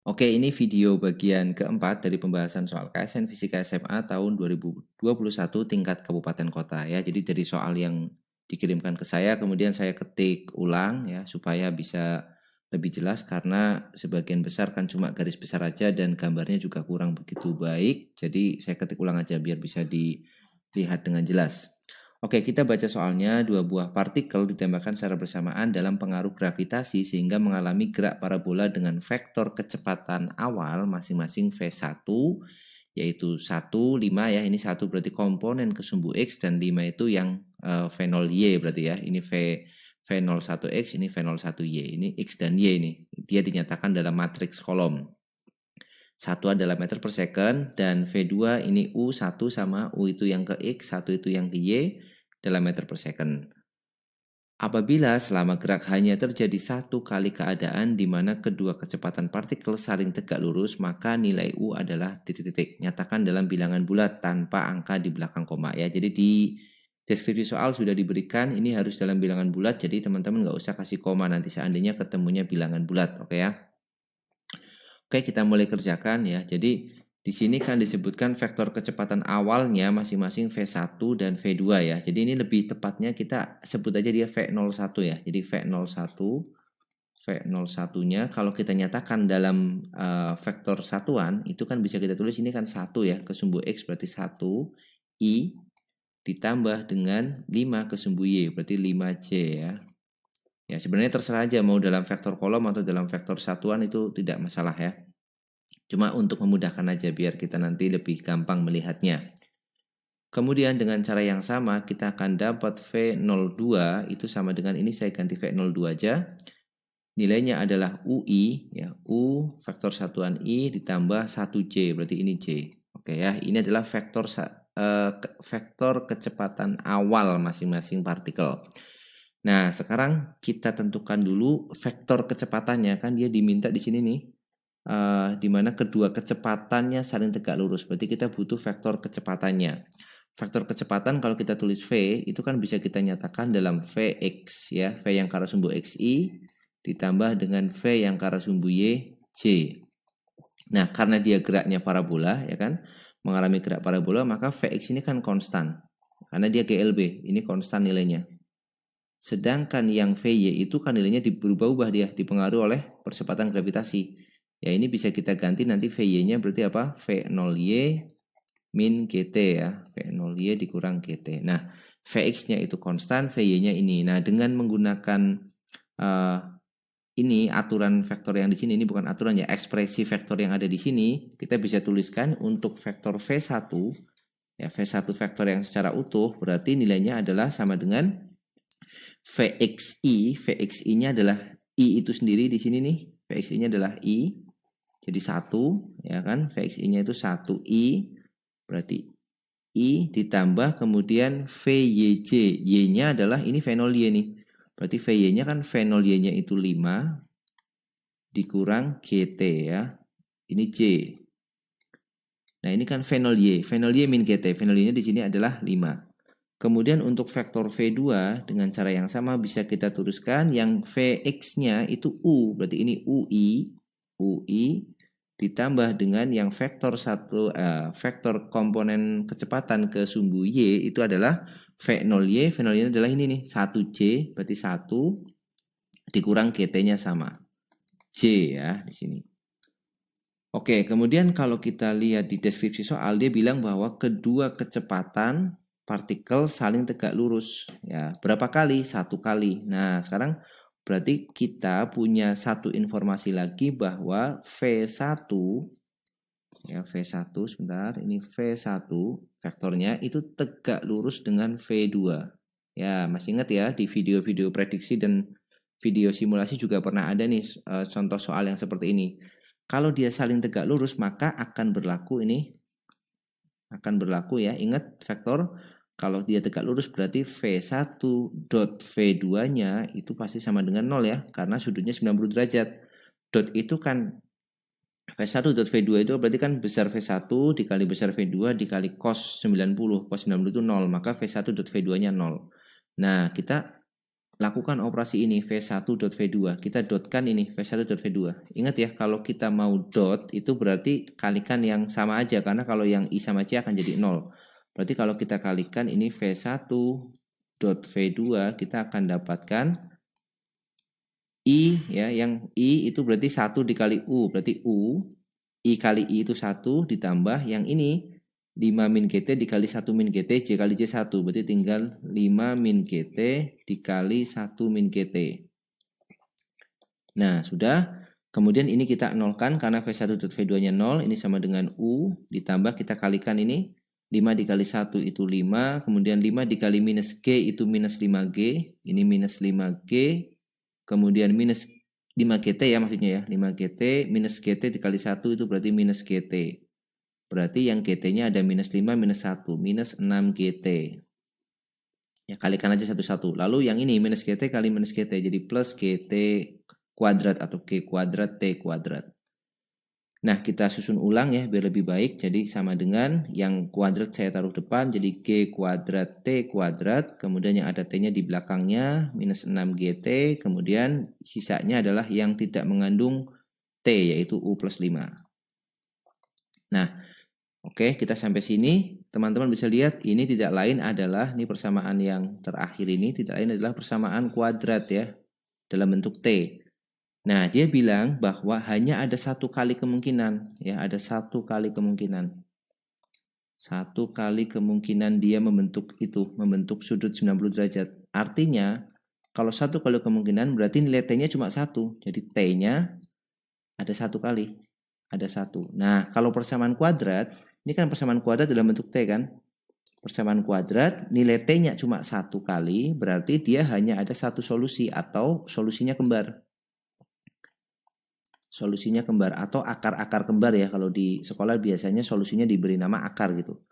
Oke, ini video bagian keempat dari pembahasan soal KSN Fisika SMA tahun 2021 tingkat kabupaten kota ya. Jadi dari soal yang dikirimkan ke saya, kemudian saya ketik ulang ya supaya bisa lebih jelas karena sebagian besar kan cuma garis besar aja dan gambarnya juga kurang begitu baik. Jadi saya ketik ulang aja biar bisa dilihat dengan jelas. Oke, kita baca soalnya. Dua buah partikel ditembakkan secara bersamaan dalam pengaruh gravitasi sehingga mengalami gerak parabola dengan vektor kecepatan awal masing-masing V1 yaitu 1, 5 ya. Ini 1 berarti komponen kesumbu X dan 5 itu yang V0Y berarti ya. Ini V01X, ini V01Y. Ini X dan Y ini. Dia dinyatakan dalam matriks kolom. 1 adalah meter per second dan V2 ini U1 sama U itu yang ke X, 1 itu yang ke Y dalam meter per second. Apabila selama gerak hanya terjadi satu kali keadaan di mana kedua kecepatan partikel saling tegak lurus, maka nilai U adalah titik-titik. Nyatakan dalam bilangan bulat tanpa angka di belakang koma ya. Jadi di deskripsi soal sudah diberikan ini harus dalam bilangan bulat, jadi teman-teman nggak usah kasih koma nanti seandainya ketemunya bilangan bulat, oke ya. Oke, kita mulai kerjakan ya. Jadi di sini kan disebutkan vektor kecepatan awalnya masing-masing V1 dan V2 ya. Jadi ini lebih tepatnya kita sebut aja dia V01 ya. Jadi V01-nya kalau kita nyatakan dalam vektor satuan itu kan bisa kita tulis ini kan 1 ya, ke sumbu X berarti 1 I ditambah dengan 5 ke sumbu Y berarti 5J ya. Ya, sebenarnya terserah aja mau dalam vektor kolom atau dalam vektor satuan itu tidak masalah ya. Cuma untuk memudahkan aja biar kita nanti lebih gampang melihatnya. Kemudian dengan cara yang sama kita akan dapat V02 itu sama dengan ini saya ganti V02 aja. Nilainya adalah UI ya, U vektor satuan I ditambah 1J berarti ini J. Oke ya, ini adalah vektor kecepatan awal masing-masing partikel. Nah, sekarang kita tentukan dulu vektor kecepatannya, kan dia diminta di sini nih, di mana kedua kecepatannya saling tegak lurus. Berarti kita butuh vektor kecepatannya. Vektor kecepatan kalau kita tulis V itu kan bisa kita nyatakan dalam Vx ya, V yang ke arah sumbu xi ditambah dengan V yang ke arah sumbu y j. Nah, karena dia geraknya parabola ya kan, mengalami gerak parabola, maka Vx ini kan konstan. Karena dia GLB, ini konstan nilainya. Sedangkan yang VY itu kan nilainya berubah-ubah dia, dipengaruhi oleh percepatan gravitasi. Ya ini bisa kita ganti nanti VY-nya berarti apa? V0Y min GT ya. V0Y dikurang GT. Nah, Vx-nya itu konstan, VY-nya ini. Nah, dengan menggunakan ini aturan vektor yang di sini, ini bukan aturan ya, ekspresi vektor yang ada di sini, kita bisa tuliskan untuk vektor V1, ya V1 vektor yang secara utuh, berarti nilainya adalah sama dengan VXI-nya adalah I itu sendiri di sini nih. VXI-nya adalah I. Jadi 1 ya kan? VXI-nya itu 1I. Berarti I ditambah kemudian VYJ. Y-nya adalah ini V0Y nih. Berarti VY-nya kan V0Y-nya itu 5 dikurang GT ya. Ini J. Nah, ini kan V0Y. V0Y min GT. V0Y-nya di sini adalah 5. Kemudian untuk vektor V2 dengan cara yang sama bisa kita tuliskan yang Vx-nya itu U, berarti ini UI ditambah dengan yang vektor komponen kecepatan ke sumbu Y itu adalah V0Y, V0Y adalah ini nih, 1J, berarti 1 dikurang GT-nya sama. J ya di sini. Oke, kemudian kalau kita lihat di deskripsi soal dia bilang bahwa kedua kecepatan partikel saling tegak lurus ya. Berapa kali? 1 kali. Nah, sekarang berarti kita punya satu informasi lagi bahwa V1 ya, V1 sebentar, ini V1 vektornya itu tegak lurus dengan V2. Ya, masih ingat ya di video-video prediksi dan video simulasi juga pernah ada nih contoh soal yang seperti ini. Kalau dia saling tegak lurus maka akan berlaku ya. Ingat vektor kalau dia tegak lurus berarti V1 dot V2-nya itu pasti sama dengan 0 ya, karena sudutnya 90 derajat. Dot itu kan V1 dot V2 itu berarti kan besar V1 dikali besar V2 dikali cos 90. Cos 90 itu 0, maka V1 dot V2-nya 0. Nah, kita lakukan operasi ini V1.V2. Kita dotkan ini V1.V2. Ingat ya, kalau kita mau dot itu berarti kalikan yang sama aja, karena kalau yang I sama C akan jadi 0. Berarti kalau kita kalikan ini V1.V2, kita akan dapatkan I ya, yang I itu berarti 1 dikali U, berarti U, I kali I itu 1 ditambah yang ini 5 min GT dikali 1 min GT, J kali J 1, berarti tinggal 5 min GT dikali 1 min GT. Nah, sudah. Kemudian ini kita nolkan karena V1.V2-nya 0, ini sama dengan U, ditambah kita kalikan ini, 5 dikali 1 itu 5, kemudian 5 dikali minus G itu minus 5G, ini minus 5G, kemudian minus 5GT ya maksudnya ya, 5GT, minus GT dikali 1 itu berarti minus GT. Berarti yang GT-nya ada minus 5, minus 1, minus 6GT. Ya, kalikan aja satu-satu. Lalu yang ini minus GT kali minus GT, jadi plus GT kuadrat atau G kuadrat T kuadrat. Nah, kita susun ulang ya biar lebih baik. Jadi sama dengan yang kuadrat saya taruh depan, jadi G kuadrat T kuadrat. Kemudian yang ada T-nya di belakangnya, minus 6GT. Kemudian sisanya adalah yang tidak mengandung T, yaitu U plus 5. Nah, oke, kita sampai sini. Teman-teman bisa lihat ini tidak lain adalah, ini persamaan yang terakhir ini tidak lain adalah persamaan kuadrat ya, dalam bentuk T. Nah, dia bilang bahwa hanya ada satu kali kemungkinan, ya, ada satu kali kemungkinan. Satu kali kemungkinan dia membentuk itu, membentuk sudut 90 derajat. Artinya, kalau satu kali kemungkinan berarti nilai T-nya cuma satu. Jadi T-nya ada satu kali. Ada satu. Nah, kalau persamaan kuadrat, ini kan persamaan kuadrat dalam bentuk T kan? Persamaan kuadrat, nilai T-nya cuma satu kali, berarti dia hanya ada satu solusi atau solusinya kembar. Solusinya kembar atau akar-akar kembar ya, kalau di sekolah biasanya solusinya diberi nama akar gitu.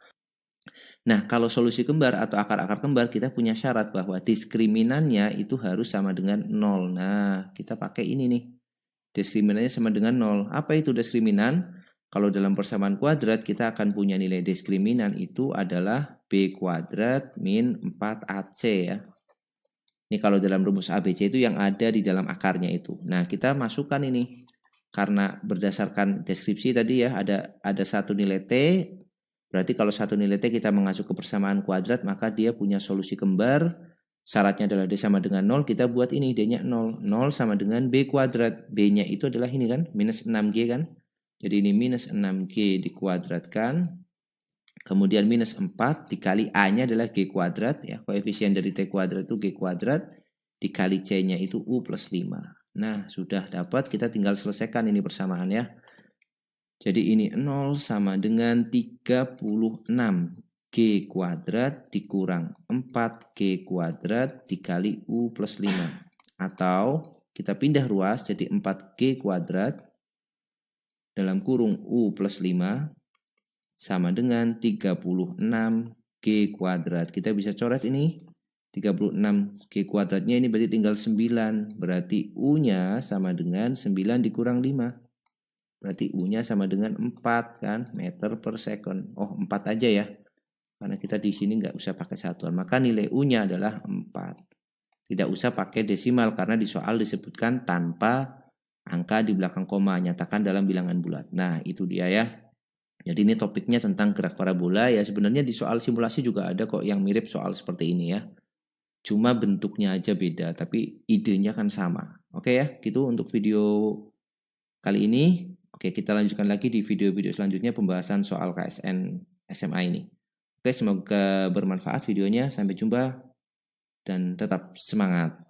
Nah, kalau solusi kembar atau akar-akar kembar, kita punya syarat bahwa diskriminannya itu harus sama dengan 0. Nah, kita pakai ini nih. Diskriminannya sama dengan 0. Apa itu diskriminan? Kalau dalam persamaan kuadrat kita akan punya nilai diskriminan itu adalah B kuadrat min 4AC ya. Ini kalau dalam rumus ABC itu yang ada di dalam akarnya itu. Nah, kita masukkan ini. Karena berdasarkan deskripsi tadi ya, ada satu nilai T. Berarti kalau satu nilai T kita mengacu ke persamaan kuadrat, maka dia punya solusi kembar. Syaratnya adalah D sama dengan 0, kita buat ini D-nya 0. 0 sama dengan B kuadrat. B-nya itu adalah ini kan, minus 6G kan. Jadi ini minus 6G dikuadratkan. Kemudian minus 4 dikali A-nya adalah G kuadrat. Ya, koefisien dari T kuadrat itu G kuadrat. Dikali C-nya itu U plus 5. Nah, sudah dapat, kita tinggal selesaikan ini persamaan ya. Jadi ini 0 sama dengan 36. G kuadrat dikurang 4G kuadrat dikali U plus 5. Atau kita pindah ruas jadi 4G kuadrat dalam kurung U plus 5 sama dengan 36G kuadrat. Kita bisa coret ini. 36G kuadratnya ini berarti tinggal 9. Berarti U-nya sama dengan 9 dikurang 5. Berarti U-nya sama dengan 4 kan, meter per second. Oh, 4 aja ya. Karena kita di sini nggak usah pakai satuan, maka nilai U-nya adalah 4. Tidak usah pakai desimal karena di soal disebutkan tanpa angka di belakang koma, nyatakan dalam bilangan bulat. Nah, itu dia ya. Jadi ini topiknya tentang gerak parabola ya. Sebenarnya di soal simulasi juga ada kok yang mirip soal seperti ini ya. Cuma bentuknya aja beda, tapi idenya kan sama. Oke ya, gitu untuk video kali ini. Oke, kita lanjutkan lagi di video-video selanjutnya pembahasan soal KSN SMA ini. Oke, semoga bermanfaat videonya. Sampai jumpa dan tetap semangat.